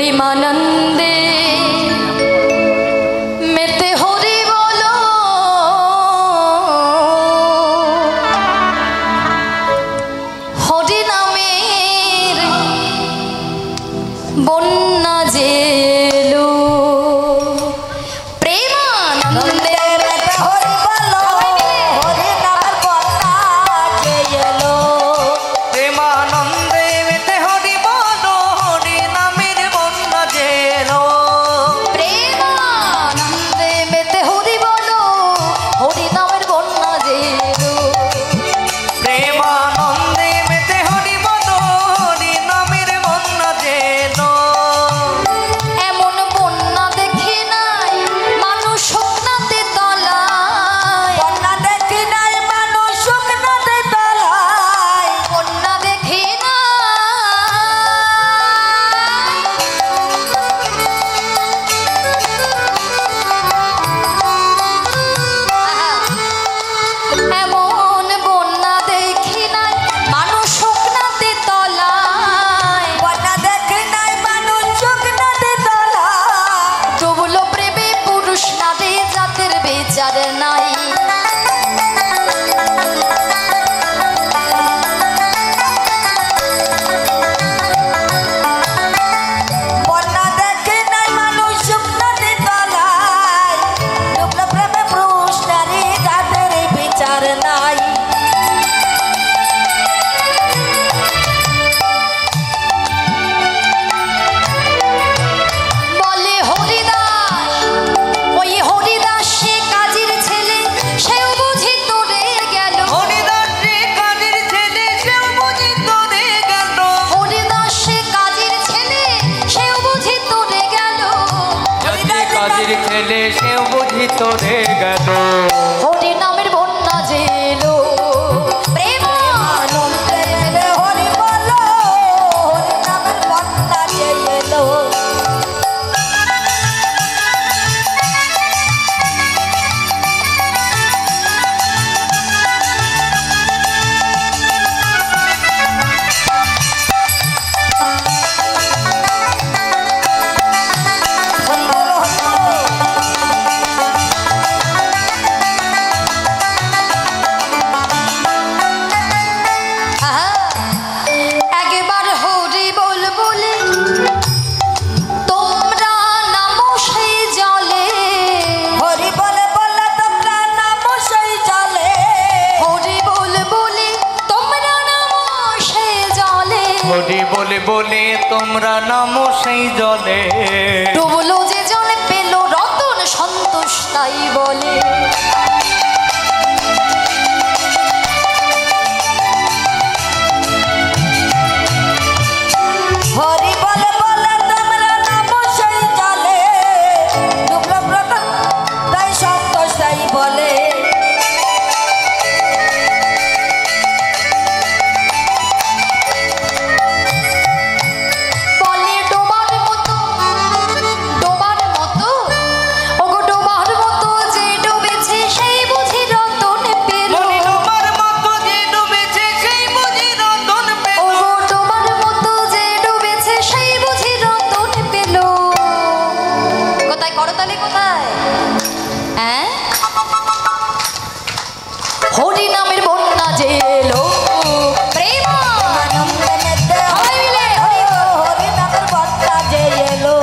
प्रेमानंदे मेते हरि बोलो हरि नामेर बन्ना जेलो प्रेमानंदे मेते हरि बोलो हरि नामेर बन्ना जेलो प्रेमानंदे मेते हरि बोलो हरि नामेर बन्ना जेलो प्रेमानंदे मेते हरि बोलो हरि नामेर बन्ना जेलो प्रेमानंदे मेते हरि बोलो हरि नामेर बन्ना जेलो एमन बन्ना देखि नाई मानुष শুকনাতে তলায় বন্যা দেখি নাই মানুষ শুকনাতে তলায় বন্যা দেখি না এমন বন্যা দেখি নাই মানুষ শুকনাতে তলায় বন্যা দেখি নাই মানুষ শুকনাতে তলায় ডুবলো প্রেমে পুরুষ নারী জাতের বিচার নাই বন্যা দেখি নাই মানুষ শুকনাতে তলায় ডুবলো প্রেমে পুরুষ নারী জাতের বিচার নাই বলে হরিদাস ওই হরিদাস সে কাজীর ছেলে সেও বুঝি তোরে গেল হরিদাস রে কাজের ছেলে সেও বুঝি তোরে গেল হরিদাস সে কাজীর ছেলে সেও বুঝি তোরে গেল কাজের ছেলে সেও বুঝি তোরে গেল হরি নামের বন্যা জেলো প্রেমানন্দে হরি বলো হরি নামের বন্যা জেলো একবার হরি বল বলে তোমরা নামো সেই জলে হরি বলে বলে তোমরা নামো সেই জলে হরি বল বলে তোমরা নামো সেই জলে হরি বলে বলে তোমরা নামো সেই জলে ডুবলো যে জলে পেল রতন সন্তোষ তাই বলে হরি বলে বলে তোমরা নামো সেই জলে ডুবলো রতন তাই সন্তোষ তাই বলে বলে ডোবার মতো ওগো ডোবার মতো যে ডুবেছে সেই বুঝি রতন পেল বলি তোমার মতো যে ডুবেছে সেই বুঝি রতন পেল ওগো ডোবার মতো যে ডুবেছে সেই বুঝি রতন পেল কোথায় করতালি কোথায় হ্যাঁ হরি নামের বন্যা জেলো প্রেমানন্দে মেতে হইলে হরি নামের বন্যা জেলো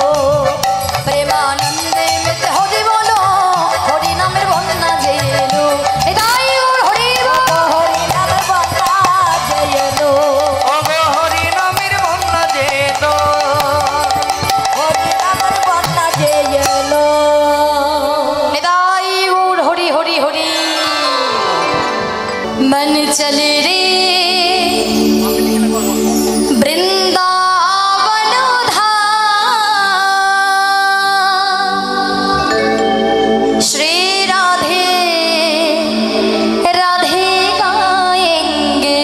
প্রেমানন্দে মেতে হরি বলো হরি নামের বন্যা জেলো তাই ওর হরি বলো হরি নামের বন্যা জেলো ওগো হরি নামের বন্যা যেলো হরি নামের বন্যা জেলো তাই ওর হরি হরি হরি मन चले रे वृंदावन धाम श्री राधे राधे गाएंगे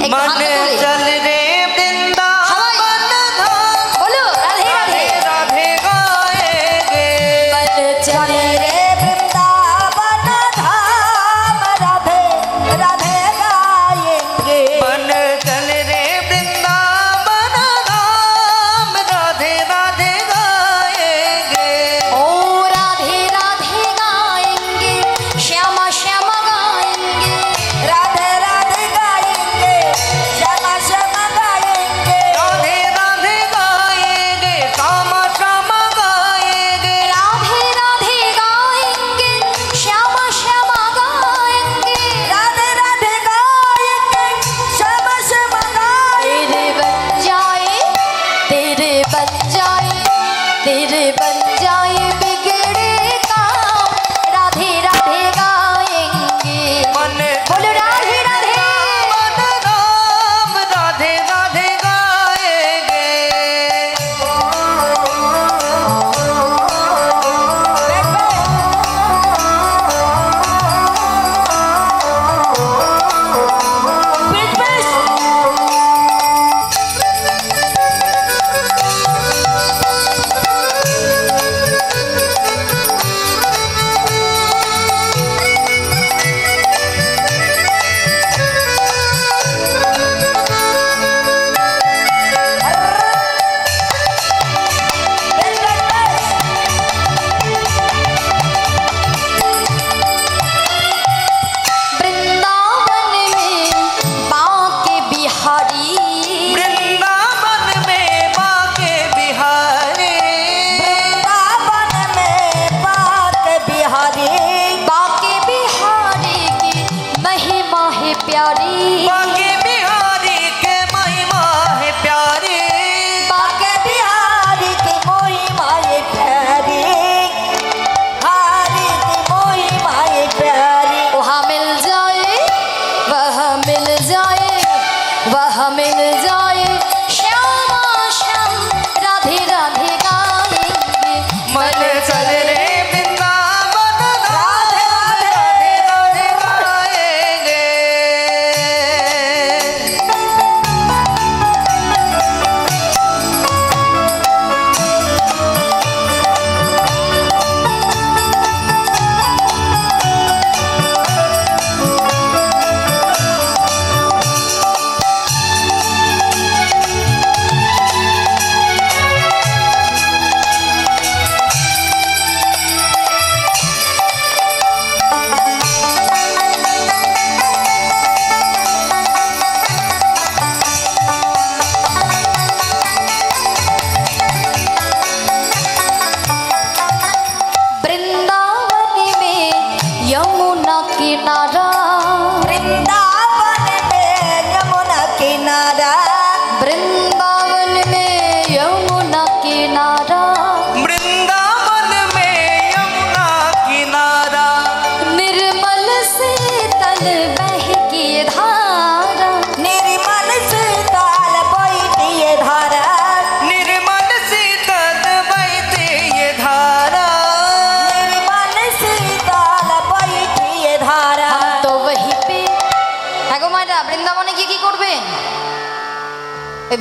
एक हाथ मन तुले। चल रे वृंदावन धाम बोलो राधे राधे राधे गाएंगे मन चले रे वृंदावन धाम राधे राधे तेरे बन जाए बिगड़े काम, राधे राधे गाएंगे। बोलो राधे राधे, राम राधे राधे गाएंगे।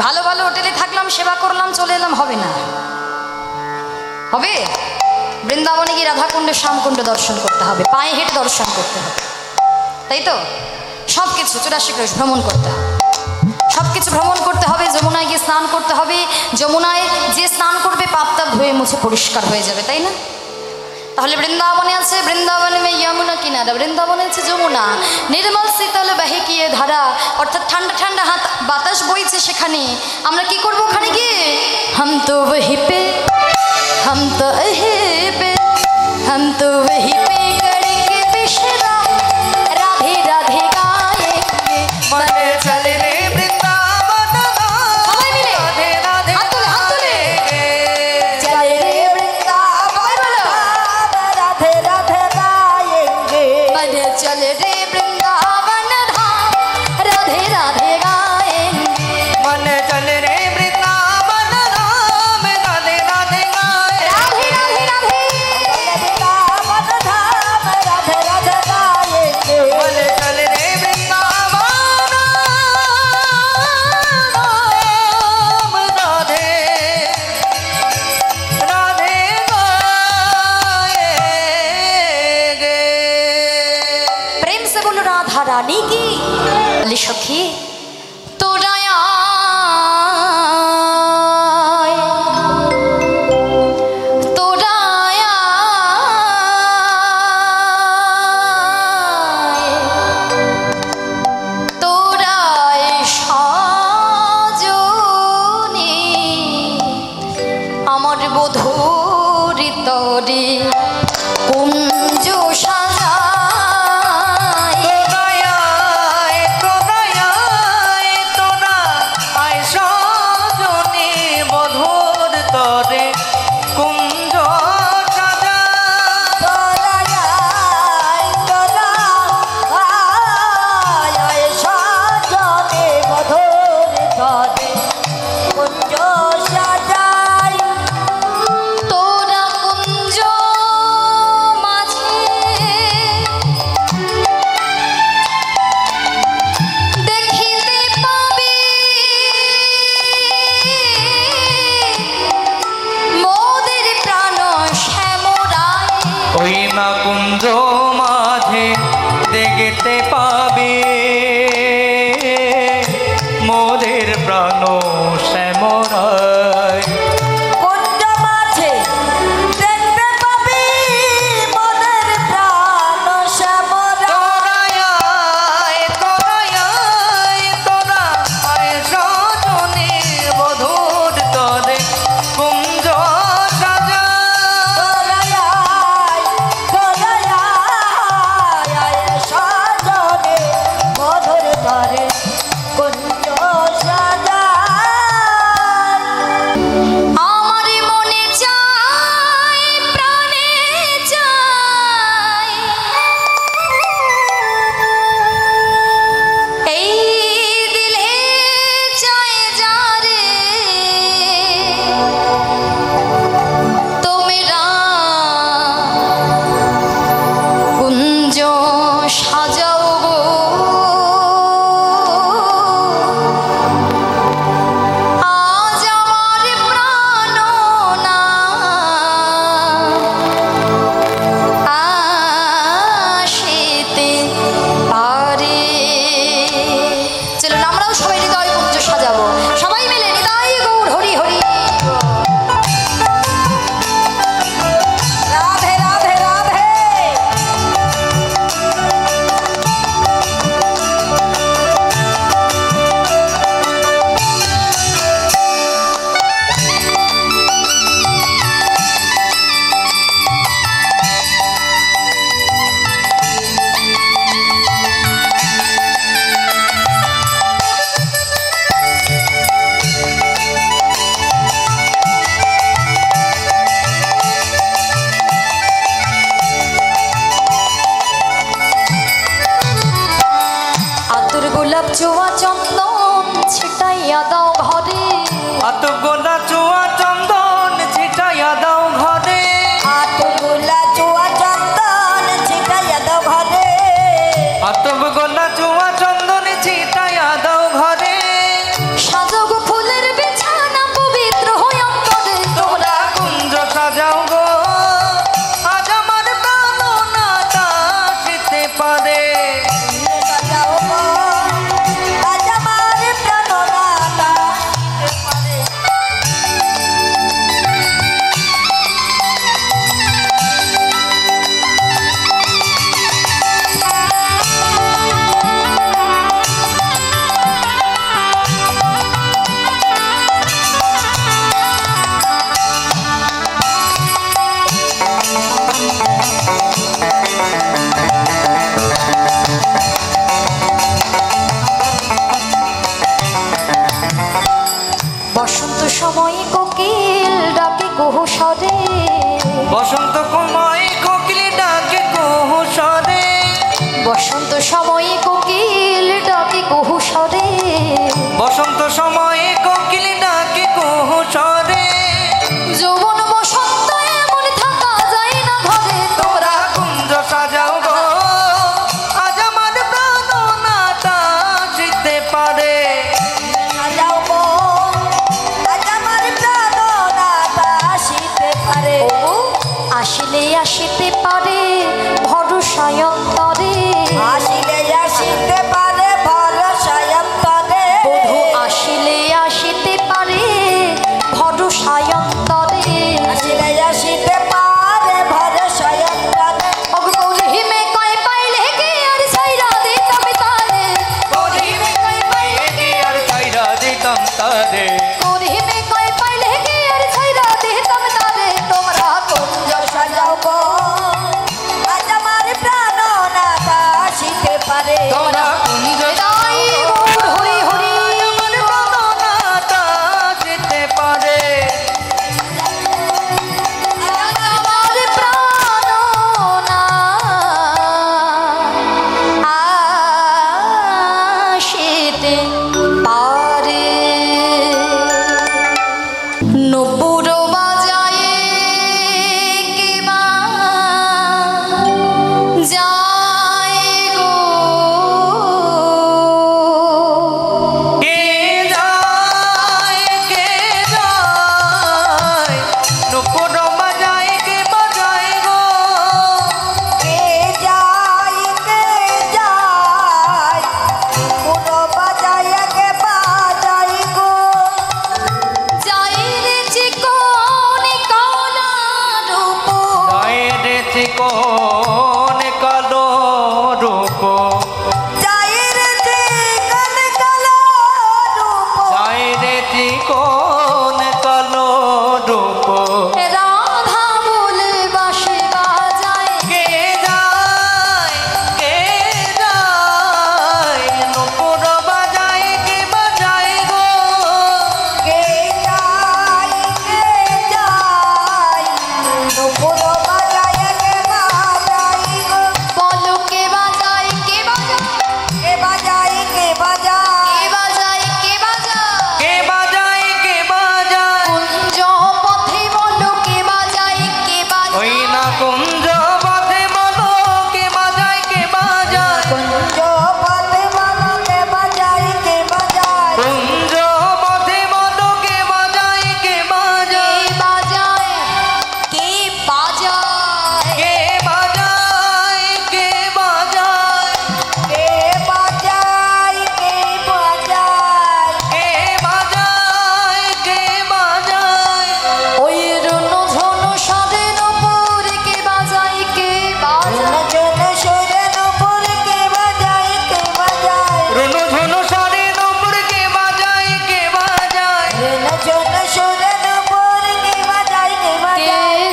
ভালো ভালো হোটেলে থাকলাম, সেবা করলাম, চলে এলাম, হবে না? হবে? বৃন্দাবনে গিয়ে রাধাকুণ্ড শ্যামকুণ্ড দর্শন করতে হবে, পায়ে হেঁটে দর্শন করতে হবে, তাই তো? সব কিছু 84 ক্রোশ ভ্রমণ করতে হবে, সব কিছু ভ্রমণ করতে হবে। যমুনায় গিয়ে স্নান করতে হবে, যমুনায় যে স্নান করবে পাপ তাপ ধুয়ে মুছে পরিষ্কার হয়ে যাবে, তাই না? তাহলে বৃন্দাবনে আছে বৃন্দাবনে মে যমুনা কিনারা, বৃন্দাবনে আছে যমুনা, নির্মল শীতল বাহে গিয়ে ধারা, অর্থাৎ ঠান্ডা ঠান্ডা হাত বাতাস বইছে সেখানে। আমরা কি করবো ওখানে গিয়ে? হাম তো ওহি পে, হাম তো ওহি পে, হাম তো ওহি পে করকে বিশরাম, রাধে রাধে গায়েंगे। মনে চলে রে বৃন্দাবন ধাম, সবাই মিলে রাধে রাধে হাত তুলে, হাত তুলে। চলে রে বৃন্দাবন ধাম, রাধে রাধে গাएंगे। मने चल रे वृंदावन धाम, राधे राधे गाएंगे। মনে চলে রে বৃন্দাবন ধাম, রাধে রাধে গাएंगे। राधे राधे राधे, বৃন্দাবন ধাম, রাধে রাধে গাएंगे। মনে চলে রে বৃন্দাবন ধাম, রাধে রাধে গাएंगे। प्रेम से बोलो राधा रानी की। बोली सखी तोरा आय, तोरा आय, तोरा आय साजनी আমার বধূর তরে কুঞ্জ সাজায়। তোরায় তোরায় তোরা আয় সজনী বধূর তরে না কুঞ্জ মাঝে দেখতে পাবে মোদের প্রাণ শ্যামরায়। কুঞ্জ মাঝে দেখতে পাবি মোদের প্রাণ শ্যামরায়। তোরা সজনে বধূর তরে কুঞ্জ সাজা। সাজনে মধুর ধরে কুঞ্জ সাজায়। আমার মনে চাই প্রাণে চাই এই দিলে চাই যারে তোমরা কুঞ্জ সাজাও গো। আজ আমার প্রাণ না আসিতে পারে। চলুন আমরাও সবাই হৃদয় কুঞ্জ সাজাবো, সবাই মিলে হৃদয় গৌর হরি হরি। রাধে রাধে রাধে। আতর গোলাপ চুয়া চন্দন ছিটাইয়া দাও ঘরে। আত গোলা চুয়া চন্দন ছিটাইয়া দাও ঘরে। আতর গোলাপ চুয়া চন্দন ছিটাইয়া দাও ঘরে। আত গোলা চুয়া চন্দন ছিটাইয়া দাও ঘরে। সাজাগো ফুলের বিছানা পবিত্র হয়ে অন্তরে তোমরা কুঞ্জ সাজাও গো, আজ আমার প্রাণ নাটা আসিতে পারে। সাজাও গো, আজ আমার প্রাণনাথা আসিতে পারে। বসন্ত সময় কোকিল ডাকে কুহু স্বরে। বসন্ত কুমাই কোকিল ডাকে কুহু স্বরে। বসন্ত সময় কোকিল ডাকে কুহু স্বরে। বসন্ত সময়ে কোকিল ডাকে কুহু স্বরে। যৌবন বসন্ত এমন থাকা যায় না ঘরে। তোমরা কুঞ্জ সাজাও গো, আজ আমার প্রাণ নাটা আসিতে পারে। সাজাও গো, আজ আমার প্রাণনাথা আসিতে পারে। আসিলে আসিতে পারে ভরসায় অন্তরে। আসিলে আসিতে পারে ভরসায় অন্তরে। বধূ আসিলে আসিতে পারে ভরসায় অন্তরে। আসিলে আসিতে পারে ভরসায় অন্তরে। অগ্নিমে কয় পাইলে কি আর ছাইরা দিতাম তারে। গরিবে কই পাইলে কি আর ছাইরা দিতাম তারে। গরিবে কয় পাইলে কি আর ছাইরা দিতাম তারে। তোমরা কুঞ্জ সাজাও গো, আজ আমার প্রাণনাথা আসিতে পারে। তোমরা কুঞ্জ হৃদয় গৌর হরি হরি। আমার প্রাণ নাটা আসিতে পারে। আমার প্রাণনাথ আসিতে পারে। নপুর বাজায়ে কিবা যায় গো। কে যায় নুপুর বাজায় কে বাজায় গো। কোন কালো রূপ যাই রে চিকন কালো রূপ যাই রে কোন কালো রূপ রাধা বলে বাঁশি বাজায় কে যায় নুপুর বাজায় কে বাজায় গো কে যায় নুপুর বাজায় কে বাজায় গো বলো কে বাজায় কে বাজায় কে বাজায় কে বাজায় কে বাজায় কে বাজায় কুঞ্জ পথে বলো কে বাজায় কে ওই বাজায় না কুঞ্জ পথে বলো কে বাজায় কে বাজায় কুঞ্জ পথে বলো কে বাজায় কে বাজায় কুঞ্জ পথে বলো কে বাজায় কে বাজায় কে বাজায় কে বাজায় কে বাজায় কে বাজায় কে বাজায় কে বাজায় কে বাজায় কে বাজায় ওই রুনু ঝুনু সাদে নুপুর কে বাজায় কে বাজায় ঝুনু সুরে নুপুর কে বাজায় কে বাজায় রুনু ঝুনু সারে নম্বর কে বাজায় কে বাজায় রুনু ঝুনু সুরে নুপুর কে বাজায় কে বাজায়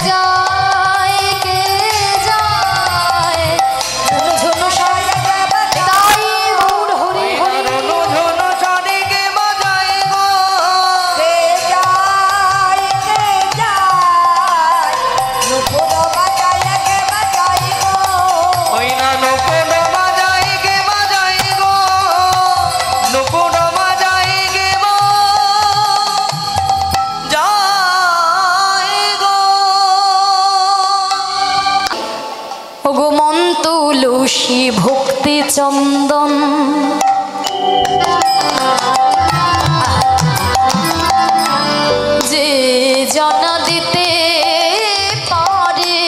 কে যায় রুনু ঝুনু সারে কে বাজায় হুর হরি হরি রুনু ঝুনু সারে কে বাজায় গো কে যায় নুপুর বাজায় কে বাজায় গো ওই না নুপুর বাজায় কে বাজায় গো নুপুর বাজায় কে বাজায় গো ওগো মন তুলসী ভক্তি চন্দন যে জানা দিতে পারে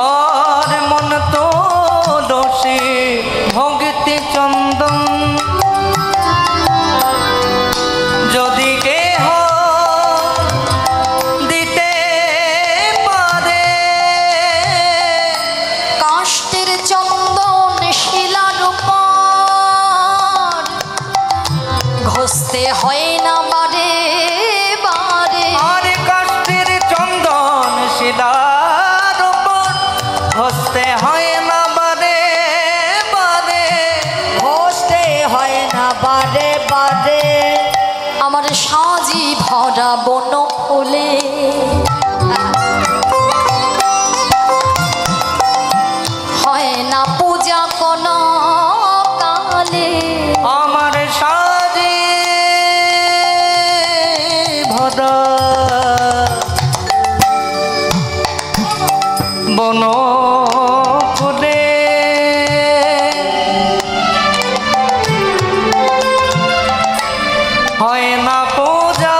আর মন তো দোষী ভক্তি চন্দন যদি কেহ দিতে পারে কাষ্টের চন্দন শিলার উপর ঘষতে হয় না বারে বারে আর কাষ্টের চন্দন শিলার উপর হস্তে হয় না বারে বারে ঘষতে হয় না বারে বারে আমার সাজি ভরা বন ফুলে হয় না পূজা কোন কালে আমার সাজে ভরা বন ফুলে হয় না পূজা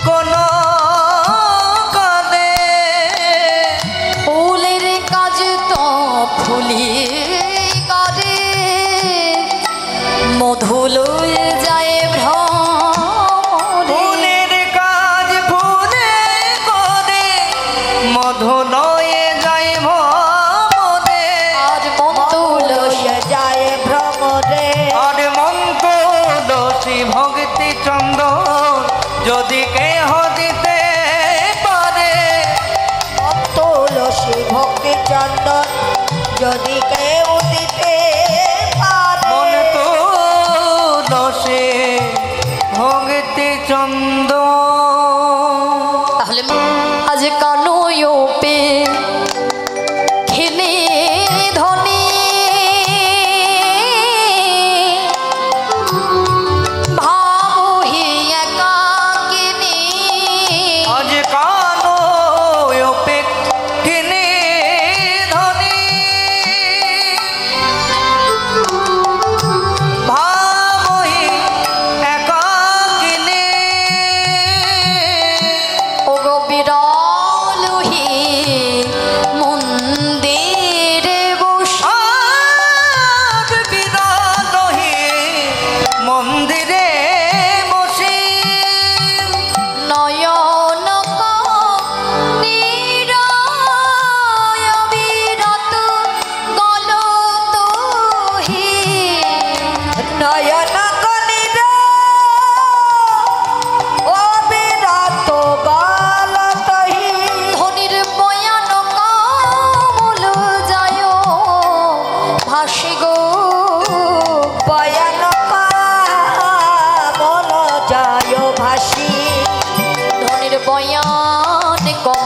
কোন কালে ফুলের কাজ তো ফুলি করে মধু লয়ে যায় ভ্রমরে ফুলের কাজ ফুলে করে মধু লয়ে যায় ভ্রমরে আর মন তুলসী যায় ভ্রমরে আর মন তুলসী ভক্তি চন্দন যদি কেহ দিতে পারে তুলসী ভক্তি চন্দন যদি কেউ দিতে মন পারে তুলসী ভক্তি চন্দন তাহলে আজ কানুয়ো পে খেলে ধনী ভাবহি একাকিনী আজ কানো অপেক্ষিনী ধনী ভাবহি একাকিনী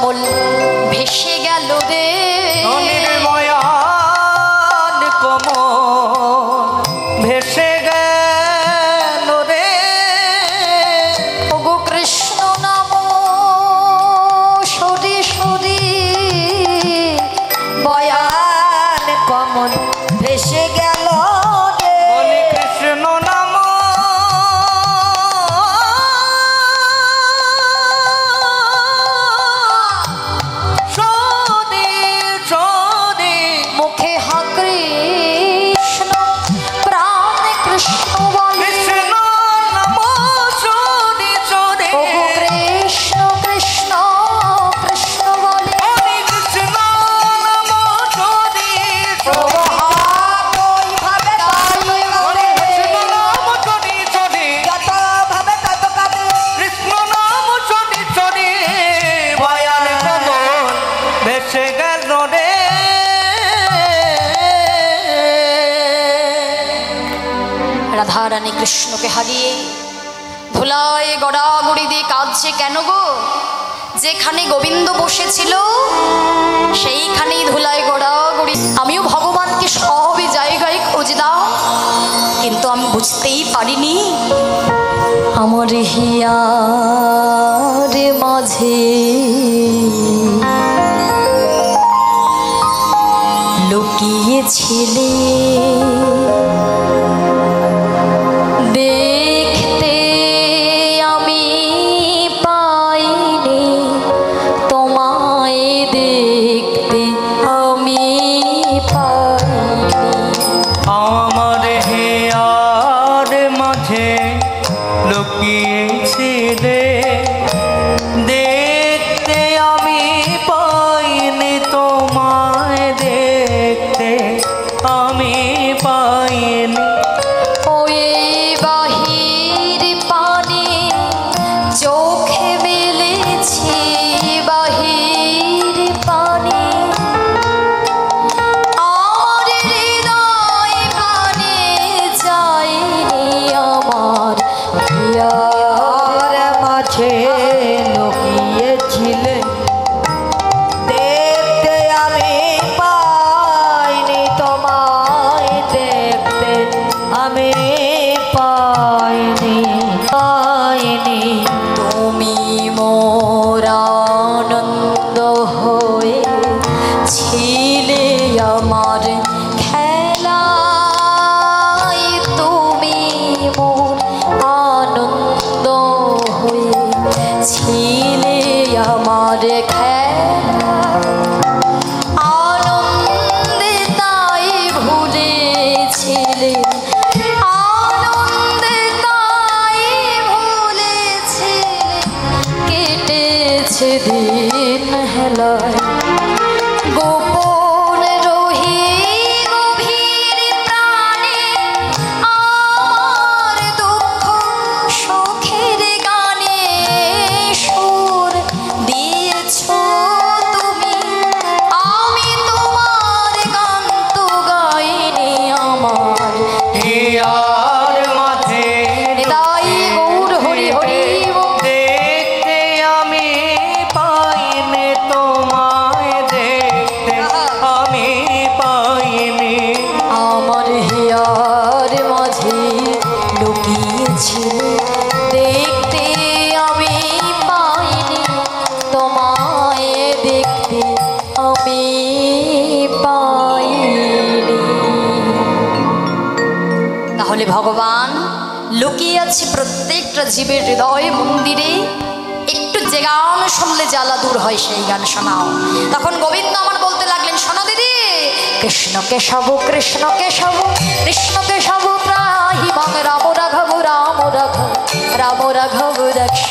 কমল ভেসে গেল রে নির্ময়ান কমল ভেসে গেল রে ওগো কৃষ্ণ নাম সরি সরি বয়ান কমল ভেসে গেল রে বলি কৃষ্ণ নাম সরি সরি মুখে হা কৃষ্ণ প্রাণ কৃষ্ণ বলে কৃষ্ণ নাম সরি সরি ওগো কৃষ্ণ কৃষ্ণ কৃষ্ণ বলে হরি কৃষ্ণ নাম সরি সরি ওই ভাবে তাই বলে কৃষ্ণ নাম সরি সরি যত ভাবে তত কাঁদে কৃষ্ণ নাম সরি সরি বয়ান কমল ভেসে গেল রে রাধারানী কৃষ্ণকে হারিয়ে ধুলায় গড়াগড়ি দিয়ে কাঁদছে কেন গো? যেখানে গোবিন্দ বসেছিল সেইখানেই ধুলায় গড়াগড়ি। আমিও ভগবানকে সবই জায়গায় খুঁজলাম, কিন্তু আমি বুঝতেই পারিনি আমার হিয়ার মাঝে লুকিয়েছিলে। দেখতে আমি পাইনি তোমায়, দেখতে আমি পাইনি। আমার হেয়ার মাঝে লুকিয়েছিলে, দেখতে আমি পাইনি তোমায়, দেখতে আমি পাইনি। ওই বাহির পানে চোখে মেলেছি, বাহির পানে আর হৃদয় পানে যায়নি আমার হিয়ার মাঝে লুকিয়েছিলে। দেখতে আমি পাইনি তোমায়, দেখতে আমি পাইনি পাইনি। তুমি মোর আনন্দ হয়ে ছিলে আমার খেলায়, তুমি মোর আনন্দ হয়ে ছিলে আমার খেলায়। আনন্দে তাই ভুলেছিলে, আনন্দে তাই ভুলেছিলে, কেটেছে দিন হেলায়। গোপন রহি গভীর প্রাণে আমার দুঃখ সুখের গানে সুর দিয়েছ তুমি। আমি তোমার গান তো গাইনি আমার হেয়ার মাঝে তাই গৌর হরি হরি বল। দেখতে আমি পাইনি তোমায়, দেখতে আমি পাইনি। আমার হিয়ার মাঝে লুকিয়েছিল, দেখতে আমি পাইনি তোমায়, দেখতে আমি পাইনি। তাহলে ভগবান লুকিয়ে আছে প্রত্যেকটা জীবের হৃদয় মন্দিরে। একটু যে গান শুনলে জ্বালা দূর হয় সেই গান শোনাও। তখন গোবিন্দ আমার বলতে লাগলেন, শোনো দিদি, কৃষ্ণ কেশব কৃষ্ণ কেশব কৃষ্ণ কেশব ত্রাহি মং রাম রাঘব রাম রাঘব রাম রাঘব রক্ষ।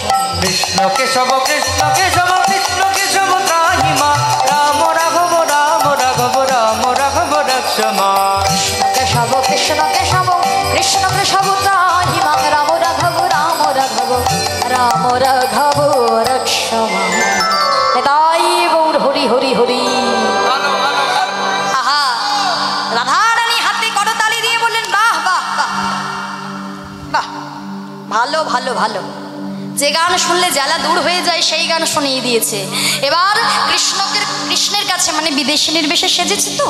কৃষ্ণ কেশব কৃষ্ণ কেশব কৃষ্ণ কেশব ত্রাহি মা, রাম রাঘব রাম রাঘব রাম রাঘব রক্ষমা। কেশব কৃষ্ণ কেশব কৃষ্ণ কেশব ত্রাহি মং রাম রাঘব রাম রাঘব রাম রাঘব রক্ষমা। তাই গৌর হরি হরি হরি। আহা, রাধারানী হাতে করতালি দিয়ে বললেন, বাহ বাহ বাহ বাহ, ভালো ভালো ভালো। যে গান শুনলে জ্বালা দূর হয়ে যায় সেই গান শুনিয়ে দিয়েছে। এবার কৃষ্ণের কাছে মানে বিদেশিনীর বেশে সেজেছে তো।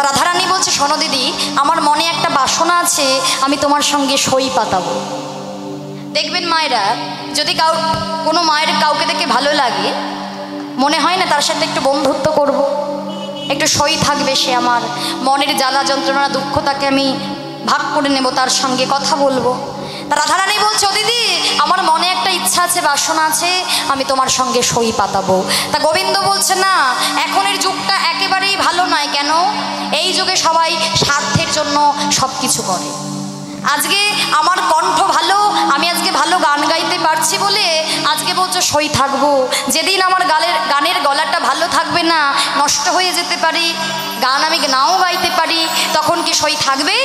রাধারানী বলছে, শোনো দিদি, আমার মনে একটা বাসনা আছে, আমি তোমার সঙ্গে সই পাতাবো। দেখবেন মায়েরা, যদি কোনো মায়ের কাউকে দেখে ভালো লাগে, মনে হয় না তার সাথে একটু বন্ধুত্ব করব, একটু সই থাকবে, সে আমার মনের জ্বালা যন্ত্রণা দুঃখ তাকে আমি ভাগ করে নেব, তার সঙ্গে কথা বলবো। তা রাধারানী বলছে, ও দিদি, আমার মনে একটা ইচ্ছা আছে, বাসনা আছে, আমি তোমার সঙ্গে সই পাতাবো। তা গোবিন্দ বলছে, না, এখনের যুগটা একেবারেই ভালো নয়। কেন? এই যুগে সবাই স্বার্থের জন্য সব কিছু করে। আজকে আমার কণ্ঠ ভালো, আমি আজকে ভালো গান গাইতে পারছি বলে আজকে বলছো সই থাকবো। যেদিন আমার গানের গলাটা ভালো থাকবে না, নষ্ট হয়ে যেতে পারি, গান আমি নাও গাইতে পারি, তখন কি সই থাকবে?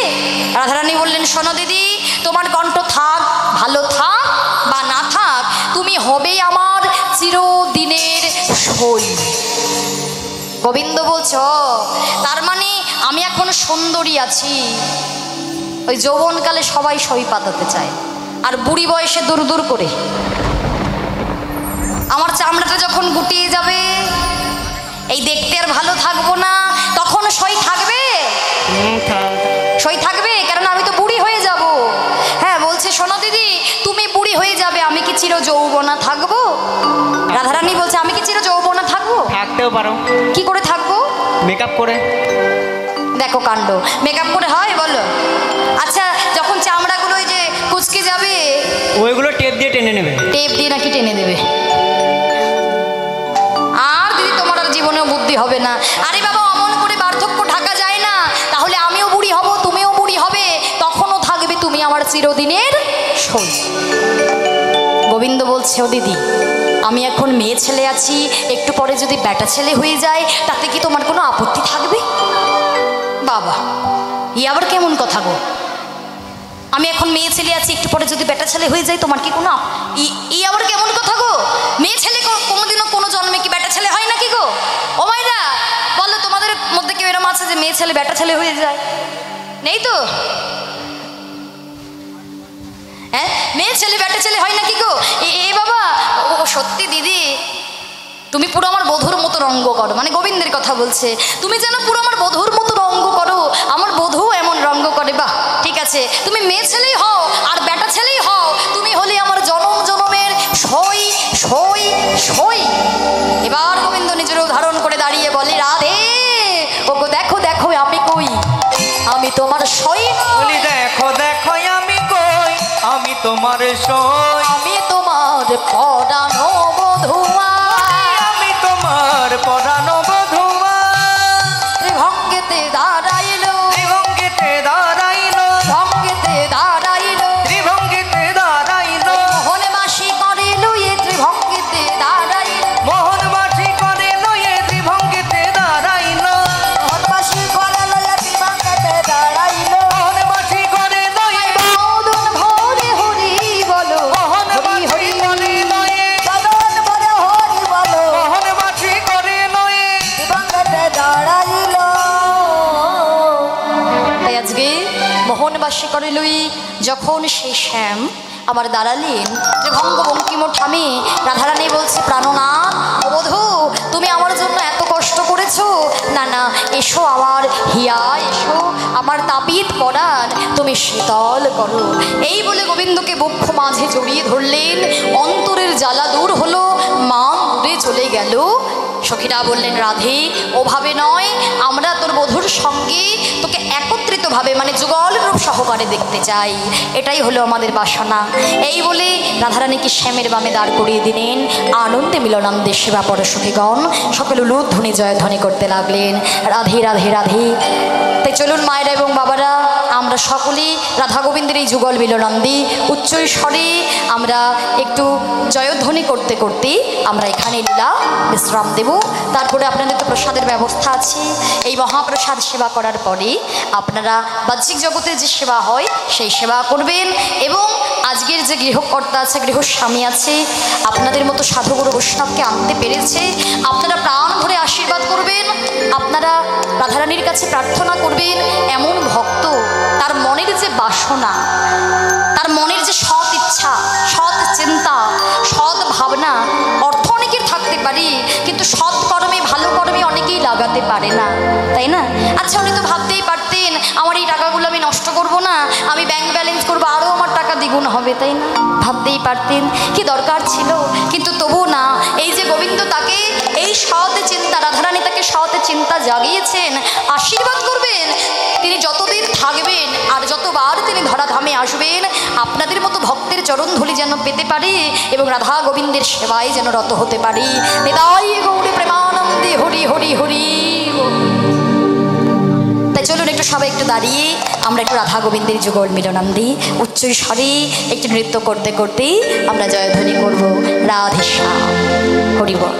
রাধারানী বললেন, শোনো দিদি, তোমার কণ্ঠ থাক, ভালো থাক বা না থাক, তুমি হবে আমার চিরদিনের সই। গোবিন্দ বলছো, তার মানে আমি এখন সুন্দরী আছি। ওই যৌবনকালে সবাই সই পাতাতে চায়, আর বুড়ি বয়সে দূর দূর করে আমার চামড়াটা যখন গুটিয়ে যাবে, এই দেখতে আর ভালো থাকবো না, তখন সই থাকবে? সই থাকবে? কারণ আমি তো বুড়ি হয়ে যাব। হ্যাঁ, বলছে, শোনো দিদি, তুমি বুড়ি হয়ে যাবে, আমি কি চির যৌবনা থাকবো? রাধারানী বলছে, আমি কি চির যৌবনা থাকবো? থাকতেও পারো। কি করে থাকবো? মেকআপ করে। দেখো কাণ্ড, মেকআপ করে হয় বলো? আচ্ছা, যখন চামড়াগুলো ওই যে কুচকে যাবে, ওইগুলো টেপ দিয়ে টেনে নেবে। টেপ দিয়ে নাকি টেনে দেবে? আর দিদি, তোমার আর জীবনেও বুদ্ধি হবে না। আরে বাবা, অমন করে বার্ধক্য ঢাকা যায় না। তাহলে আমিও বুড়ি হব, তুমিও বুড়ি হবে, তখনও থাকবে তুমি আমার চিরদিনের সই। গোবিন্দ বলছে, ও দিদি, আমি এখন মেয়ে ছেলে আছি, একটু পরে যদি বেটা ছেলে হয়ে যায়, তাতে কি তোমার কোনো আপত্তি থাকবে? বাবা, ই আবার কেমন কথা গো? আমি এখন মেয়ে ছেলে আছি, একটু পরে যদি বেটা ছেলে হয়ে যায়, তোমার কি কোনো ই আবার কেমন কথা গো? মেয়ে ছেলে কোনোদিনও কোনো জন্মে কি বেটা ছেলে হয় নাকি গো? ও মাইরা, বলো, তোমাদের মধ্যে কেউ এরকম আছে যে মেয়ে ছেলে বেটা ছেলে হয়ে যায়? নেই তো? হ্যাঁ, মেয়ে ছেলে বেটা ছেলে হয় নাকি গো? এ বাবা, ও সত্যি দিদি, তুমি পুরো আমার বধূর মতো রঙ্গ করো। মানে গোবিন্দের কথা বলছে, তুমি যেন পুরো আমার বধূর মতো রঙ্গ করো, আমার বধূ এমন রঙ্গ করে। বাহ, ঠিক আছে, তুমি মেয়ে ছেলেই হও আর বেটা ছেলেই হও, তুমি হলে আমার জনম জনমের সই সই সই। এবার গোবিন্দ নিজের ধারণ করে দাঁড়িয়ে বলে, রাধে, ওগো দেখো দেখো আমি কই, আমি তোমার সই। বলি, দেখো দেখো আমি কই, আমি তোমার সই। আমি তোমার পরানো বধূয়া, আমি তোমার পরানো বধূয়া। ত্রিভঙ্গেতে দাঁড়াইলো, ত্রিভঙ্গিতে দাঁড়াইলো, ভঙ্গেতে দাঁড়াইলো, ত্রিভঙ্গিতে দাঁড়াইলো, মোহন মাসি করে লুয়ে ত্রিভঙ্গেতে দাঁড়াইলো, মোহন মাঝি করে লয়ে ত্রিভঙ্গিতে দাঁড়াইলো, মোহন মাসি করে লুয়ে ত্রিভঙ্গেতে দাঁড়াইলো, মোহন মাঝি করে লয়ে, মদন ভরে হরি বলো, মোহন হরি মাঝি হরি, করে লয়ে, মদন ভরে হরি বলো, মোহন মাঝি করে লয়ে ত্রিভঙ্গেতে দাঁড়াইলো। তাই আজকে মোহনবাসী করে লই যখন সেই শ্যাম আমার দাঁড়ালেন ত্রিভঙ্গ বঙ্কিম ঠামে, রাধারানী বলছে, প্রাণনাথ, ও বধূ, তুমি আমার জন্য এত কষ্ট করেছো, না না, এসো আমার হিয়া, এসো আমার তাপিত পরাণ তুমি শীতল করো। এই বলে গোবিন্দকে বক্ষ মাঝে জড়িয়ে ধরলেন, অন্তরের জ্বালা দূর হলো, মান দূরে চলে গেল। সখীরা বললেন, রাধে, ওভাবে নয়, আমরা তোর বধূর সঙ্গে তোকে একত্রিতভাবে মানে যুগল রূপ সহকারে দেখতে চাই, এটাই হলো আমাদের বাসনা। এই বলে রাধারানীকে শ্যামের বামে দাঁড় করিয়ে দিলেন। আনন্দে মিলনানন্দে সেবা পর সখীগণ সকল উলুধ্বনি জয়ধ্বনি করতে লাগলেন, রাধে রাধে রাধে। তাই চলুন মায়েরা এবং বাবারা, আমরা সকলেই রাধা গোবিন্দের এই যুগল মিলনান্দে উচ্চ স্বরে আমরা একটু জয়ধ্বনি করতে করতে আমরা এখানে লীলা বিশ্রাম দেব। তারপরে আপনাদের তো প্রসাদের ব্যবস্থা আছে, এই মহাপ্রসাদ সেবা করার পরে আপনারা বাহ্যিক জগতে যে সেবা হয় সেই সেবা করবেন। এবং আজকের যে গৃহকর্তা আছে, গৃহস্বামী আছে, আপনাদের মতো সাধুগুরু বৈষ্ণবকে আনতে পেরেছে, আপনারা প্রাণ ভরে আশীর্বাদ করবেন। আপনারা রাধারানীর কাছে প্রার্থনা করবেন, এমন ভক্ত তার মনের যে বাসনা, তার মনের যে সৎ ইচ্ছা, পারি, কিন্তু সৎ কর্মে ভালো কর্মে অনেকেই লাগাতে পারে না, তাই না? আচ্ছা, উনি তো ভাবতেই পারতেন আমার এই টাকাগুলো আমি নষ্ট করব না, আমি ব্যাংক ব্যালেন্স করবো, আরও আমার টাকা দ্বিগুণ হবে, তাই না? ভাবতেই পারতেন, কি দরকার ছিল? কিন্তু তবু না, এই যে গোবিন্দ তাকে এই সৎ চিন্তা, রাধারানী তাকে সৎ চিন্তা জাগিয়েছেন, আশীর্বাদ করবেন, তিনি যতদিন থাকবেন আর যতবার তিনি ধরাধামে আসবেন আপনাদের মতো ভক্তের চরণ ধুলি যেন পেতে পারে এবং রাধা গোবিন্দের সেবায় যেন রত হতে পারি। নিতাই গৌরী প্রেমানন্দে হরি হরি হরি। তাই চলুন একটু সবাই একটু দাঁড়িয়ে আমরা একটু রাধা গোবিন্দের যুগল মিলনান্দি উচ্চ স্বরে একটু নৃত্য করতে করতেই আমরা জয়ধ্বনি করব রাধেশ্যাম হরি বল।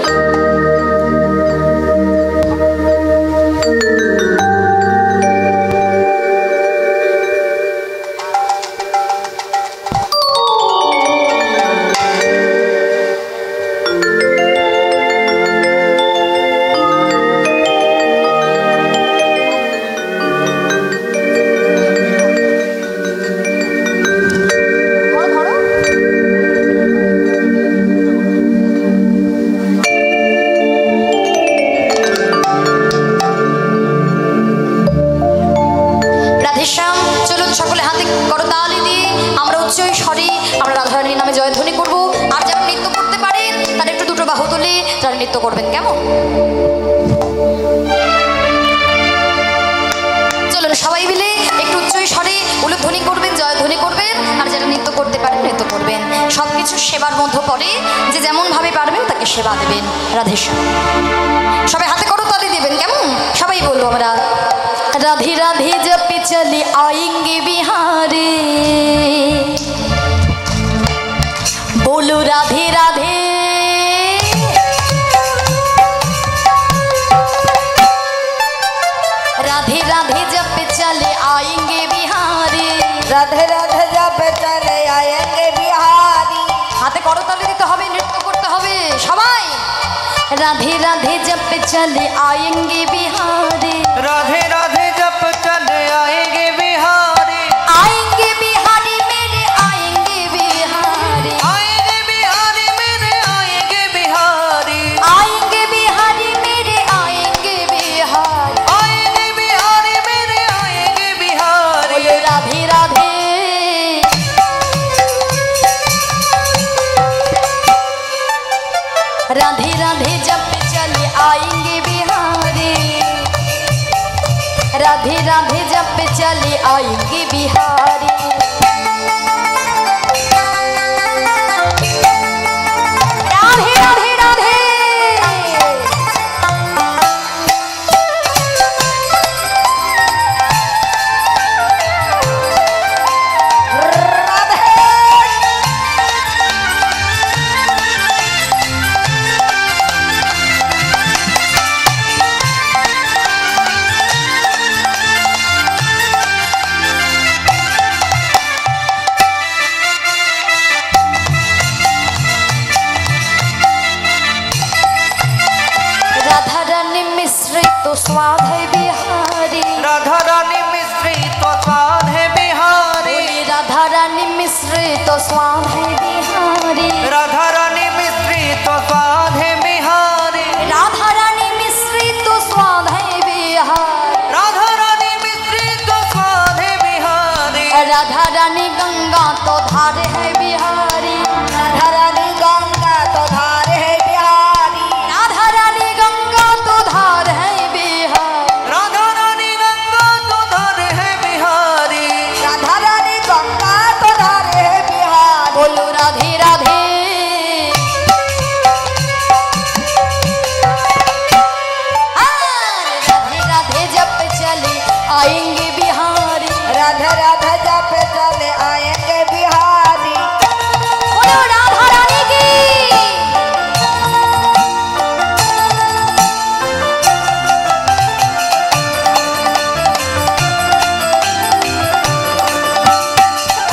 নৃত্য করবেন কেমন? চলুন সবাই মিলে একটু উচ্চ স্বরে উলুধ্বনি করবেন, জয়ধ্বনি করবেন, আর যারা নৃত্য করতে পারেন নৃত্য করবেন। সবকিছু সেবার মধ্যে পড়ে, যে যেমন ভাবে পারবেন তাকে সেবা দেবেন। রাধেশ্যাম। সবাই হাতে করতালি দেবেন কেমন? সবাই বলবো আমরা রাধে রাধে জপে চলে আয়েঙ্গে বিহারে, बोलो राधे राधे। राधे राधे जब चले आएंगे बिहारी, राधे राधे जब चले आएंगे बिहारी। हाथे करताली दिते होबे, नृत्य करते होबे सबाई। राधे राधे जब चले आएंगे बिहारी, राधे राधे जब चले आएंगे बिहारी, आएंगे बिहारी मेरे आएंगे बिहारी, आएंगे बिहारी मेरे आएंगे बिहारी, आएंगे बिहारी मेरे आएंगे बिहारी, आएंगे बिहारी मेरे आएंगे बिहारी। बोलो राधे राधे। राधे राधे जब चले आएंगे बिहारी, राधे राधे जब चले आएंगे बिहारी। राधे राधे राधे। राधा रानी मिश्रित तो स्वाद है बिहारी, राधा रानी मिश्री तो स्वाद है बिहारी, राधा रानी मिश्रित तो स्वाद है बिहारी, राधा रानी मिश्री तो स्वाद है बिहारी, राधा रानी मिश्रित तो स्वाद है बिहारी, राधा रानी मिश्री तो स्वाद है बिहारी, राधा रानी गंगा तो धार है बिहारी, राधा रानी गंगा तो धार है बिहारी, राधा रानी गंगा तो धार है बिहारी, राधा रानी गंगा तो धार है बिहारी। राधा रानी गंगा तो धार है बिहारी। बोलो राधे राधे। राधे राधे जब चले आएंगे बिहारी, राधे राधे जब चले आएंगे बिहारी। बोलो राधा रानी की।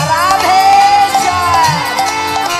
राधे श्याम।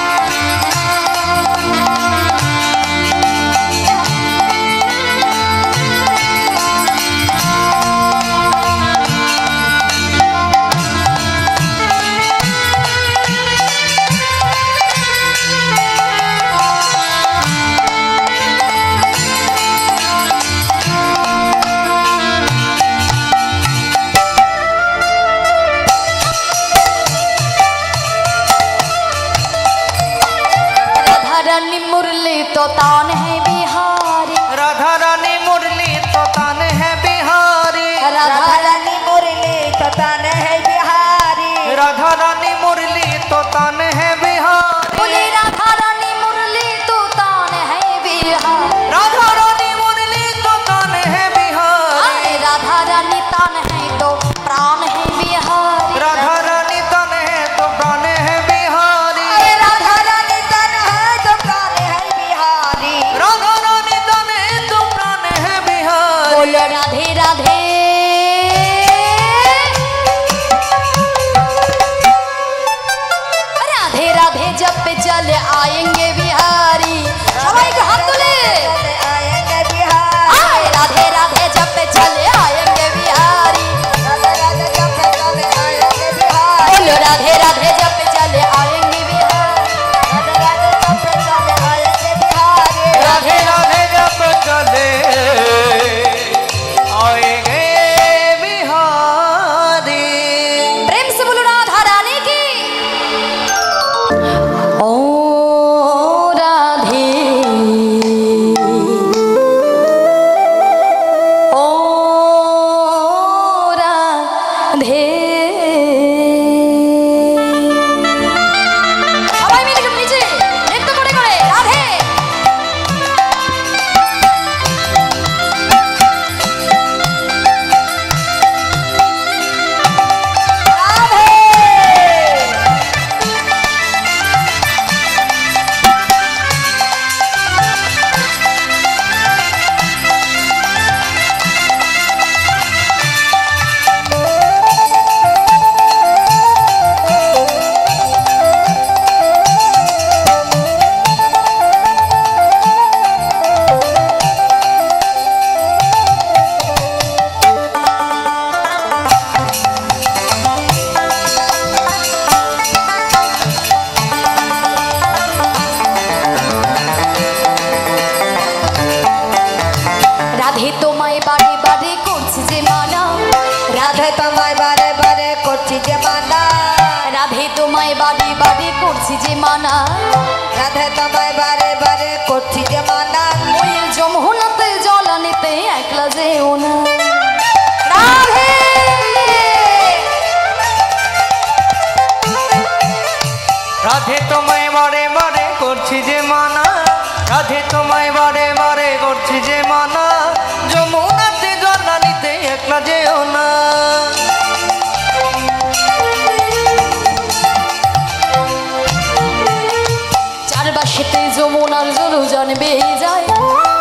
मुरली तो तान है बिहारी, राधा रानी मुरली तो तान है बिहारी, राधा रानी मुरली तो तान है बिहारी, राधा रानी मुरली तो तान है बिहारी, बोले राधा रानी मुरली तो तान है बिहारी, राधा रानी मुरली तो तान है बिहारी, अरे राधा रानी तान है तो प्राण है बिहारी, राधा रानी तन है तो प्राण है बिहारी, अरे राधा रानी तन है तो प्राण है बिहारी, राधा रानी तन है तो प्राण है बिहारी। बोलो राधे राधे, राधे राधे जब पे चले आएंगे बिहारी, सबाई को हाथ तुले, आएंगे बिहारी, आए राधे राधे जब पे चले आएंगे बिहारी, राधा राधा जब पे चले आएंगे बिहारी, बोलो राधे राधे जब पे चले आएंगे बिहारी, राधा राधा जब पे चले आएंगे बिहारी, राधे राधे जब चले आएंगे बिहारी। प्रेम से बोलो राधा रानी की। ओ राधे, ओ राधे, সবাই মিলে একটু নিচে নৃত্য করে করে রাধে। রাধে তোমায় বারে বারে করছি যে মানা, রাধে তোমায় বারে বারে করছি যে মানা, রাধে তোমায় বারে বারে করছি যে মানা, রাধে তোমায় বারে বারে করছি যে মানা, ওই যমুনাতে জল আনিতে একলা যেও না। রাধে রাধে তোমায় বারে বারে করছি যে মানা, রাধে তোমায় বারে বারে করছি যে মানা, যমুনাতে জল আনিতে একলা যেও না। চারবাসিতে যমুনার জল উজান বেয়ে যায়,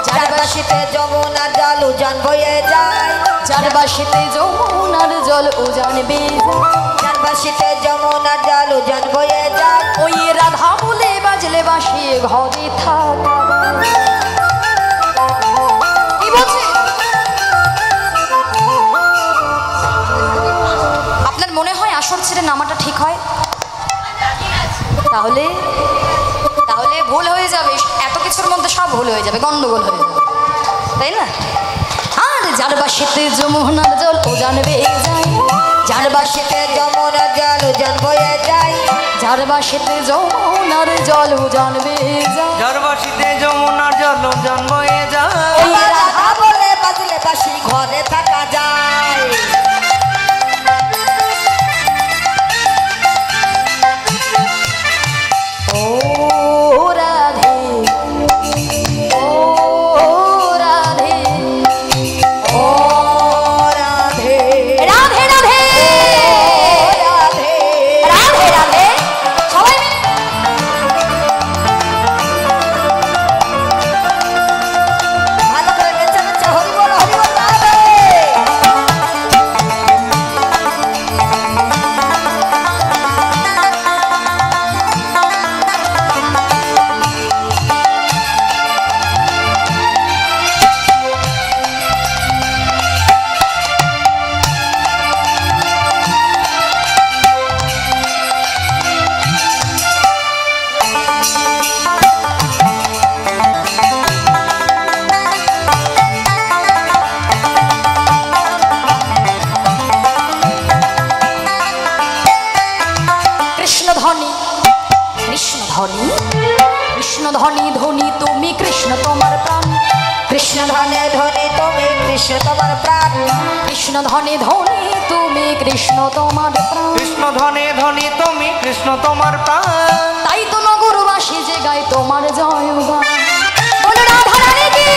চারপাশিতে যমুনার জল উজান বয়ে যায়, চারবাসিতে যমুনার জল উজান বেয়ে যায়, চারপাশিতে যমুনার জল উজান বয়ে যায়, ওই রাধা বলে বাজলে বাসি ঘরে থাকা। কি বলছে? আপনার মনে হয় আসর ছেড়ে নামাটা ঠিক হয়? তাহলে তাহলে ভুল হয়ে যাবে, এত কিছুর মধ্যে সব ভুল হয়ে যাবে, গন্ডগোল হয়ে যাবে, তাই না? আর যার বাসিতে যমুনার জল উজান বেয়ে যায়, যার বাসিতে যমুনার জল উজান বয়ে যায়, যার বাসিতে যমুনার জল উজান বেয়ে যায়, যার বাসিতে যমুনার জল উজান বয়ে যায়, ওই রাধা বলে বাজলে বাসি ঘরে থাকা যায়, ও রাধে, ও রাধে, ও রাধে, রাধে রাধে, রাধে, রাধে রাধে, সবাই মিলে ভালো করে নেচে নেচে হরি বল রাধে। কৃষ্ণ ধনী ধনী তুমি কৃষ্ণ তোমার প্রাণ, কৃষ্ণ ধনে ধনে তুমি কৃষ্ণ তোমার প্রাণ, কৃষ্ণ ধনী ধনী তুমি কৃষ্ণ তোমার প্রাণ। কৃষ্ণ ধনে ধনী তুমি কৃষ্ণ তোমার প্রাণ। তাই তো নগরবাসী যে গায় তোমার জয় গান। বলো রাধা রানী কি,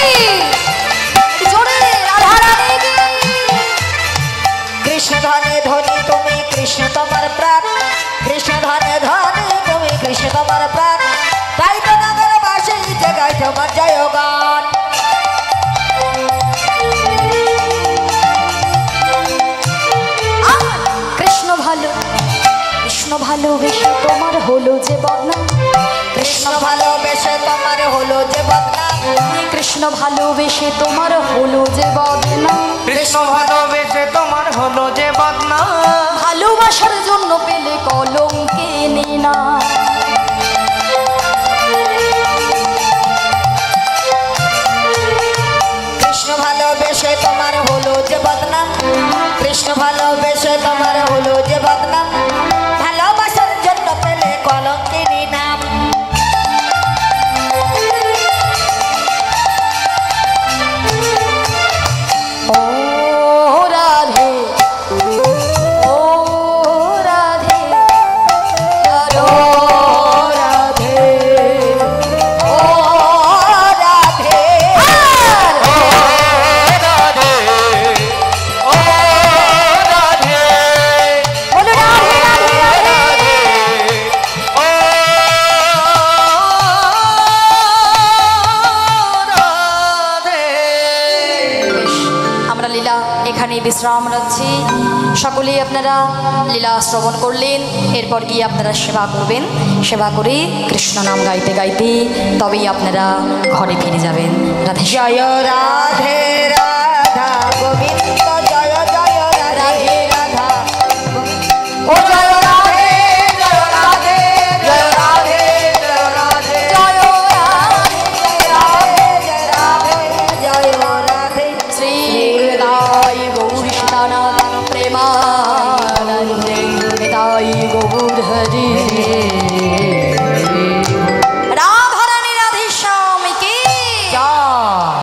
জোরে রাধা রানী কি। কৃষ্ণ ধনে ধনে তুমি কৃষ্ণ তোমার প্রাণ, কৃষ্ণ ধনে ধনে তুমি কৃষ্ণ তোমার প্রাণ। তাই তো নগরবাসী জায়গায় তোমার জয় গান। কৃষ্ণ ভালো, কৃষ্ণ ভালোবেসে তোমার হলো যে বদনাম, কৃষ্ণ ভালোবেসে তোমার হলো যে বদনাম, কৃষ্ণ ভালোবেসে তোমার হলো যে বদনাম। কৃষ্ণ ভালোবেসে তোমার হলো যে বদনাম। ভালোবাসার জন্য পেলে কলঙ্কিনী না। কৃষ্ণ ভালোবেসে তোমার হলো যে বদনাম, কৃষ্ণ ভালোবেসে তোমার হলো যে বদনাম। ভালোবাসার জন্য পেলে কলঙ্কিনী নাম। ও রাধে, ও রাধে, ও রাধে, ও রাধে, বলো রাধে রাধে রাধে। বেশ, আমরা লীলা এখানে বিশ্রাম রাখছি। সকলেই আপনারা লীলা শ্রবণ করলেন, এরপর গিয়ে আপনারা সেবা করবেন। সেবা করে কৃষ্ণ নাম গাইতে গাইতে তবেই আপনারা ঘরে ফিরে যাবেন। রাধে জয় রাধে রাধে।